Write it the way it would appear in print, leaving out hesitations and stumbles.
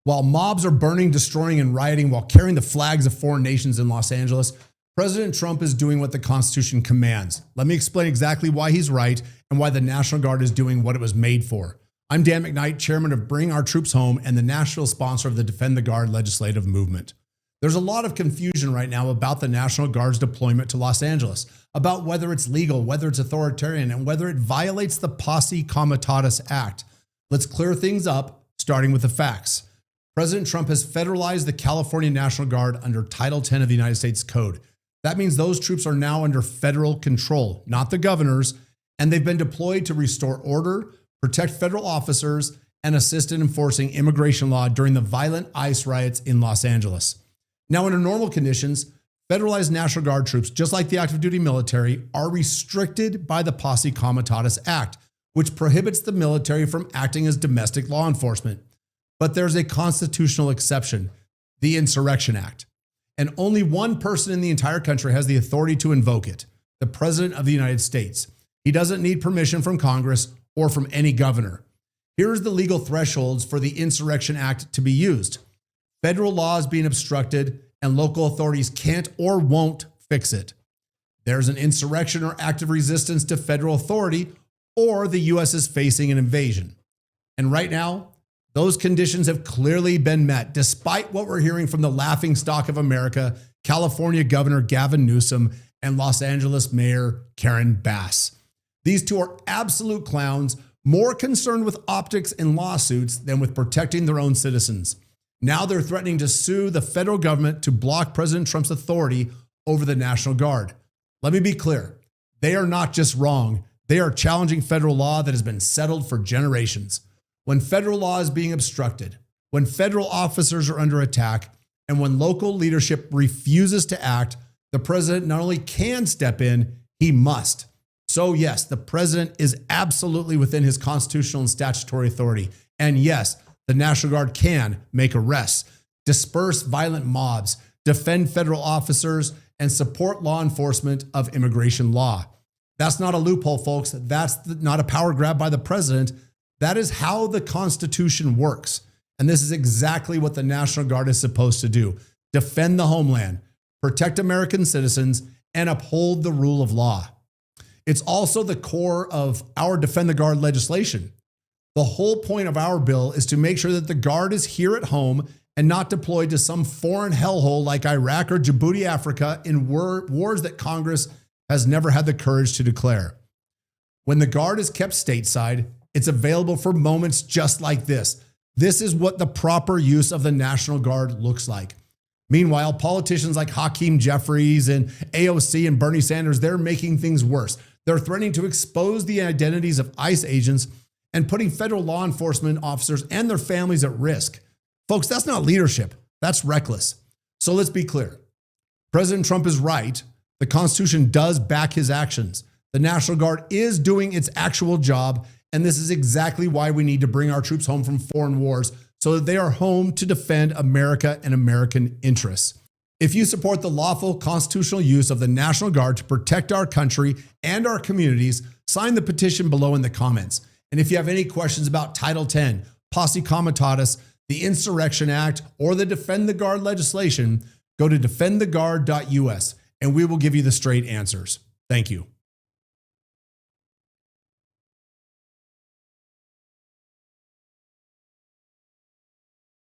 While mobs are burning, destroying, and rioting while carrying the flags of foreign nations in Los Angeles, President Trump is doing what the Constitution commands. Let me explain exactly why he's right and why the National Guard is doing what it was made for. I'm Dan McKnight, chairman of Bring Our Troops Home and the national sponsor of the Defend the Guard legislative movement. There's a lot of confusion right now about the National Guard's deployment to Los Angeles, about whether it's legal, whether it's authoritarian, and whether it violates the Posse Comitatus Act. Let's clear things up, starting with the facts. President Trump has federalized the California National Guard under Title 10 of the United States Code. That means those troops are now under federal control, not the governor's, and they've been deployed to restore order, protect federal officers, and assist in enforcing immigration law during the violent ICE riots in Los Angeles. Now, under normal conditions, federalized National Guard troops, just like the active duty military, are restricted by the Posse Comitatus Act, which prohibits the military from acting as domestic law enforcement. But there's a constitutional exception, the Insurrection Act. And only one person in the entire country has the authority to invoke it, the President of the United States. He doesn't need permission from Congress or from any governor. Here's the legal thresholds for the Insurrection Act to be used. Federal law is being obstructed and local authorities can't or won't fix it. There's an insurrection or active resistance to federal authority, or the U.S. is facing an invasion. And right now, those conditions have clearly been met, despite what we're hearing from the laughingstock of America, California Governor Gavin Newsom and Los Angeles Mayor Karen Bass. These two are absolute clowns, more concerned with optics and lawsuits than with protecting their own citizens. Now they're threatening to sue the federal government to block President Trump's authority over the National Guard. Let me be clear. They are not just wrong. They are challenging federal law that has been settled for generations. When federal law is being obstructed, when federal officers are under attack, and when local leadership refuses to act, the president not only can step in, he must. So yes, the president is absolutely within his constitutional and statutory authority. And yes, the National Guard can make arrests, disperse violent mobs, defend federal officers, and support law enforcement of immigration law. That's not a loophole, folks. That's not a power grab by the president. That is how the Constitution works. And this is exactly what the National Guard is supposed to do. Defend the homeland, protect American citizens, and uphold the rule of law. It's also the core of our Defend the Guard legislation. The whole point of our bill is to make sure that the Guard is here at home and not deployed to some foreign hellhole like Iraq or Djibouti, Africa, in wars that Congress has never had the courage to declare. When the Guard is kept stateside, it's available for moments just like this. This is what the proper use of the National Guard looks like. Meanwhile, politicians like Hakeem Jeffries and AOC and Bernie Sanders, they're making things worse. They're threatening to expose the identities of ICE agents and putting federal law enforcement officers and their families at risk. Folks, that's not leadership. That's reckless. So let's be clear. President Trump is right. The Constitution does back his actions. The National Guard is doing its actual job, and this is exactly why we need to bring our troops home from foreign wars so that they are home to defend America and American interests. If you support the lawful constitutional use of the National Guard to protect our country and our communities, sign the petition below in the comments. And if you have any questions about Title 10, Posse Comitatus, the Insurrection Act, or the Defend the Guard legislation, go to defendtheguard.us and we will give you the straight answers. Thank you.